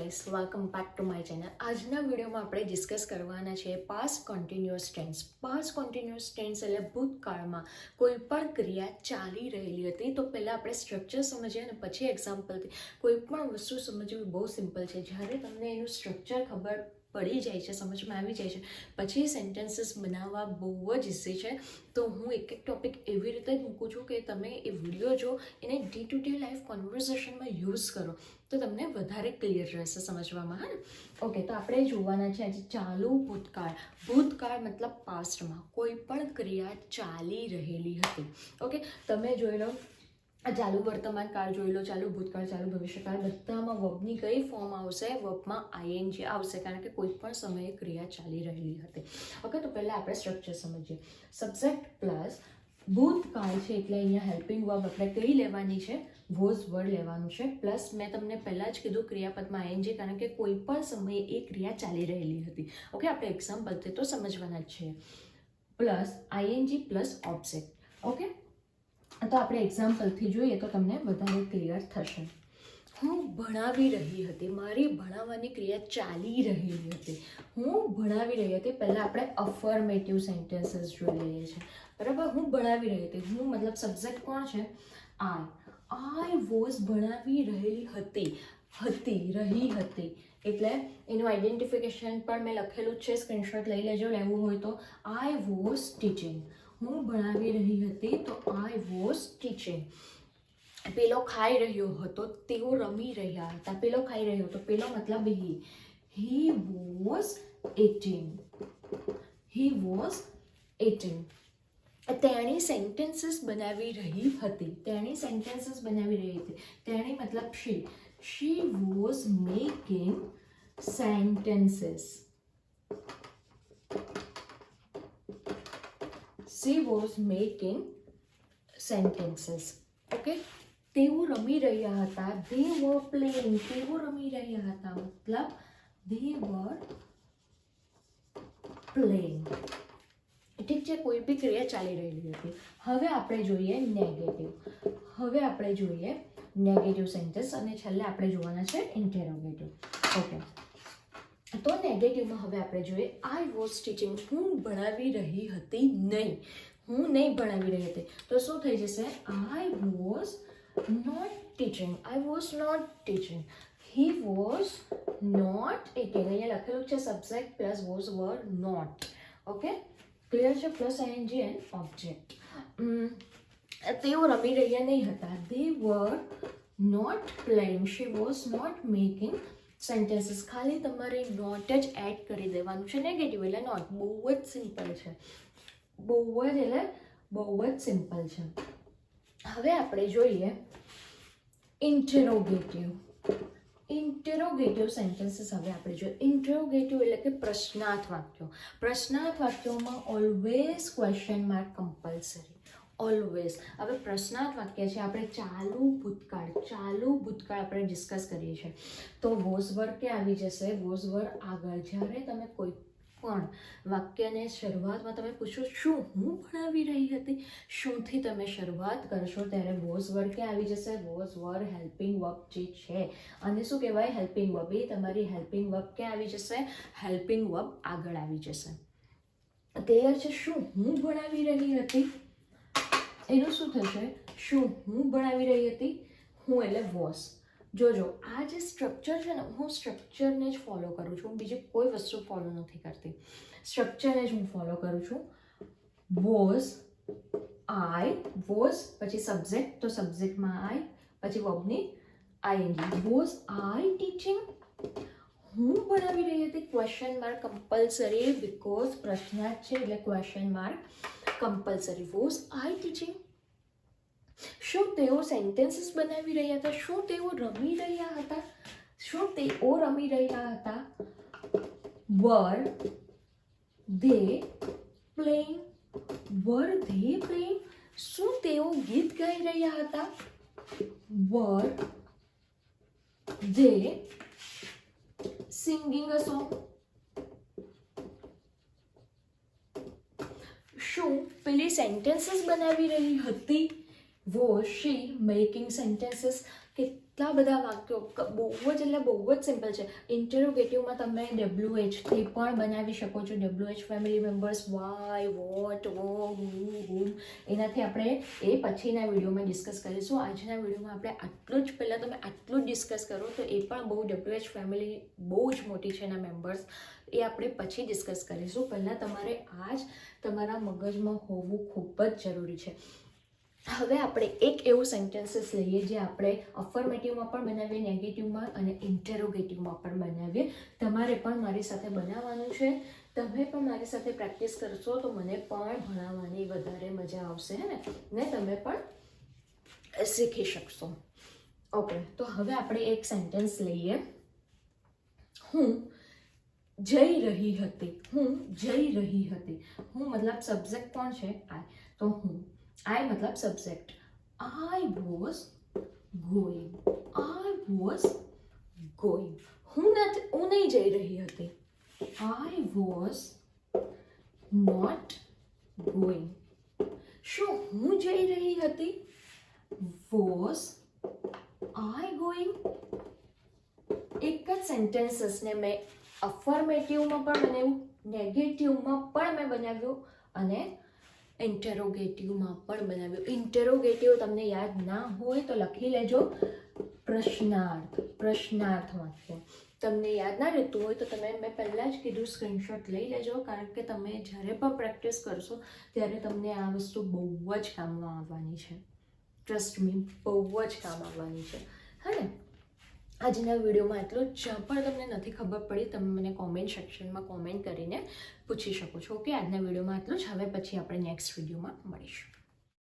Guys, welcome back to my channel. આજના વિડીયોમાં આપણે ડિસ્કસ કરવાના છે past continuous tense. Past continuous tense એટલે ભૂતકાળમાં કોઈ પણ ક્રિયા ચાલી રહેલી હતી. તો પહેલાં આપણે સ્ટ્રક્ચર સમજીએ અને પછી એક્ઝામ્પલથી. કોઈ પણ વસ્તુ સમજવી બહુ સિમ્પલ છે. જ્યારે તમને એનું સ્ટ્રક્ચર ખબર પડી જાય છે, સમજમાં આવી જાય છે, પછી સેન્ટેન્સીસ બનાવવા બહુ જ ઇઝી છે. તો હું એક એક ટોપિક એવી રીતે જ મૂકું છું કે તમે એ વિડીયો જો એને ડે ટુ ડે લાઈફ કોન્વર્ઝેશનમાં યુઝ કરો તો તમને વધારે ક્લિયર રહેશે સમજવામાં. હા ને? ઓકે, તો આપણે જોવાના છે આજે ચાલુ ભૂતકાળ. ભૂતકાળ મતલબ પાસ્ટમાં કોઈ પણ ક્રિયા ચાલી રહેલી હતી. ઓકે, તમે જોઈ લો, ચાલુ વર્તમાન કાળ જોઈ લો, ચાલુ ભૂતકાળ, ચાલુ ભવિષ્યકાળ, બધામાં વર્બની કઈ ફોર્મ આવશે? વર્બમાં આઈએનજી આવશે, કારણ કે કોઈ પણ સમયે ક્રિયા ચાલી રહેલી હતી. ઓકે, તો પહેલાં આપણે સ્ટ્રક્ચર સમજીએ. સબ્જેક્ટ પ્લસ ભૂતકાળ છે એટલે અહીંયા હેલ્પિંગ વર્બ આપણે કઈ લેવાની છે? વોઝ વર્ડ લેવાનું છે. પ્લસ મેં તમને પહેલાં જ કીધું ક્રિયાપદમાં આઈએનજી, કારણ કે કોઈ પણ સમયે એ ક્રિયા ચાલી રહેલી હતી. ઓકે, આપણે એક્ઝામ્પલથી તો સમજવાના જ છીએ. Plus ING plus object. Okay, તો આપણે એક્ઝામ્પલથી જોઈએ તો તમને વધારે ક્લિયર થશે. હું ભણાવી રહી હતી. મારી ભણાવવાની ક્રિયા ચાલી રહેલી હતી. હું ભણાવી રહી હતી. પહેલાં આપણે અફર્મેટિવ સેન્ટેન્સીસ જોઈ લઈએ છીએ. બરાબર, હું ભણાવી રહી હતી. હું મતલબ સબ્જેક્ટ કોણ છે? આઈ વોઝ ભણાવી રહેલી હતી. રહી હતી એટલે એનું આઈડેન્ટિફિકેશન પણ મેં લખેલું જ છે, સ્ક્રીનશોટ લઈ લેજો લેવું હોય તો. I was teaching. હું ભણાવી રહી હતી તો આઈ વોઝ ટીચિંગ. પેલો ખાઈ રહ્યો હતો, તેઓ રમી રહ્યા હતા. પેલો ખાઈ રહ્યો હતો, પેલો મતલબ he was eating. He was eating. તેણી સેન્ટેન્સીસ બનાવી રહી હતી. તેણી સેન્ટેન્સીસ બનાવી રહી હતી. તેણી મતલબ she was making sentences. She was making sentences. Okay, તેઓ રમી રહ્યા હતા. They were playing. તેઓ રમી રહ્યા હતા મતલબ they were playing. ઠીક છે, કોઈ બી ક્રિયા ચાલી રહેલી હતી. હવે આપણે જોઈએ નેગેટિવ સેન્ટેન્સ અને છેલ્લે આપણે જોવાના છે ઇન્ટેરોગેટિવ. ઓકે, તો નેગેટિવમાં હવે આપણે જોઈએ આઈ વોઝ ટીચિંગ. હું ભણાવી રહી હતી નહીં. હું નહીં ભણાવી રહી હતી તો શું થઈ જશે? I was not teaching. I was not teaching. He was not eating. અહીંયા લખેલું છે subject plus was word not. Okay, clear છે? Plus ING and object. તેઓ રમી રહ્યા નહીં હતા. They were not playing. She was not making sentences. ખાલી તમારે નોટ જ એડ કરી દેવાનું છે. નેગેટિવ એટલે નોટ. બહુ જ સિમ્પલ છે. બહુ જ સિમ્પલ છે. હવે આપણે જોઈએ ઇન્ટેરોગેટિવ સેન્ટેન્સીસ. હવે આપણે જોઈએ ઇન્ટેરોગેટિવ એટલે કે પ્રશ્નાર્થ વાક્યો. પ્રશ્નાર્થ વાક્યોમાં always question mark compulsory. Always. હવે પ્રશ્નાર્થ વાક્ય છે આપણે ચાલુ ભૂતકાળ આપણે ડિસ્કસ કરીએ છીએ. તો વોઝ વર્ડ ક્યાં આવી જશે? વોઝ વર્ડ આગળ. જ્યારે તમે કોઈ પણ વાક્યને શરૂઆતમાં તમે પૂછો શું હું ભણાવી રહી હતી, શુંથી તમે શરૂઆત કરશો ત્યારે વોઝ વર્ડ ક્યાં આવી જશે? વોઝ વર્ડ હેલ્પિંગ વર્બ જે છે. અને શું કહેવાય? Helping verb. એ તમારી હેલ્પિંગ વર્બ ક્યાં આવી જશે? હેલ્પિંગ વર્બ આગળ આવી જશે. ક્લિયર છે? શું હું ભણાવી રહી હતી, એનું શું થશે? શું હું ભણાવી રહી હતી. હું એટલે વોઝ. જોજો, આ જે સ્ટ્રક્ચર છે ને, હું સ્ટ્રક્ચરને જ ફોલો કરું છું. બીજી કોઈ વસ્તુ ફોલો નથી કરતી. સ્ટ્રક્ચરને જ હું ફોલો કરું છું. વોઝ, આઈ, વોઝ, પછી સબ્જેક્ટ, તો સબ્જેક્ટમાં આઈ, પછી વર્બની આઈએનજી. Was I teaching. હું ભણાવી રહી હતી. ક્વેશ્ચન માર્ક કમ્પલસરી, બીકોઝ પ્રશ્નાર્થ છે એટલે question mark compulsory. Was I teaching. શું તેઓ સેન્ટેન્સીસ બનાવી રહ્યા હતા? શું તેઓ રમી રહ્યા હતા? વર ધે પ્લેઇંગ. શું તેઓ ગીત ગાઈ રહ્યા હતા? વર ધે સિંગિંગ અ સોંગ. શું પેલી સેન્ટેન્સીસ બનાવી રહી હતી? Was she making sentences? કે કેટલા બધા વાક્યો, બહુ જ એટલે બહુ જ સિમ્પલ છે. ઇન્ટરોગેટિવમાં તમે WH થી પણ બનાવી શકો છો. WH family members, why, what, who, whom. એનાથી આપણે એ પછીના વિડીયોમાં ડિસ્કસ કરીશું. આજના વિડીયોમાં આપણે આટલું જ, પહેલાં તમે આટલું જ ડિસ્કસ કરો તો એ પણ બહુ WH ફેમિલી બહુ જ મોટી છે એના મેમ્બર્સ, એ આપણે પછી ડિસ્કસ કરીશું. પહેલાં તમારે આ જ તમારા મગજમાં હોવું ખૂબ જ જરૂરી છે. હવે આપણે એક એવું સેન્ટેન્સીસ લઈએ જે આપણે અફર્મેટિવમાં પણ બનાવીએ, નેગેટિવમાં અને ઇન્ટેરોગેટિવમાં પણ બનાવીએ. તમારે પણ મારી સાથે બનાવવાનું છે. તમે પણ મારી સાથે પ્રેક્ટિસ કરશો તો મને પણ ભણાવવાની વધારે મજા આવશે, હે ને તમે પણ શીખી શકશો. ઓકે, તો હવે આપણે એક સેન્ટેન્સ લઈએ. હું જઈ રહી હતી. હું જઈ રહી હતી. હું મતલબ સબ્જેક્ટ કોણ છે? આઈ. તો હું, આઈ મતલબ subject. I was going. I was going. હું નહીં જઈ રહી હતી. I was not going. શું હું જઈ રહી હતી? Was I going? એક જ સેન્ટેન્સીસને મેં અફર્મેટિવમાં પણ બનાવ્યું, નેગેટિવમાં પણ મેં બનાવ્યું અને ઇન્ટેરોગેટિવમાં પણ બનાવ્યું. ઇન્ટેરોગેટિવ તમને યાદ ના હોય તો લખી લેજો, પ્રશ્નાર્થ. પ્રશ્નાર્થ વાક્ય તમને યાદ ના રહેતું હોય તો તમે, મેં પહેલાં જ કીધું, સ્ક્રીનશોટ લઈ લેજો, કારણ કે તમે જ્યારે પણ પ્રેક્ટિસ કરશો ત્યારે તમને આ વસ્તુ બહુ જ કામમાં આવવાની છે. ટ્રસ્ટ મી, બહુ જ કામ આવવાની છે. હા ને, આજના વિડીયોમાં એટલું જ. જ્યાં પણ તમને નથી ખબર પડી તમે મને કોમેન્ટ સેક્શનમાં કોમેન્ટ કરીને પૂછી શકો છો. ઓકે, આજના વિડીયોમાં એટલું જ. હવે પછી આપણે નેક્સ્ટ વિડીયોમાં મળીશું.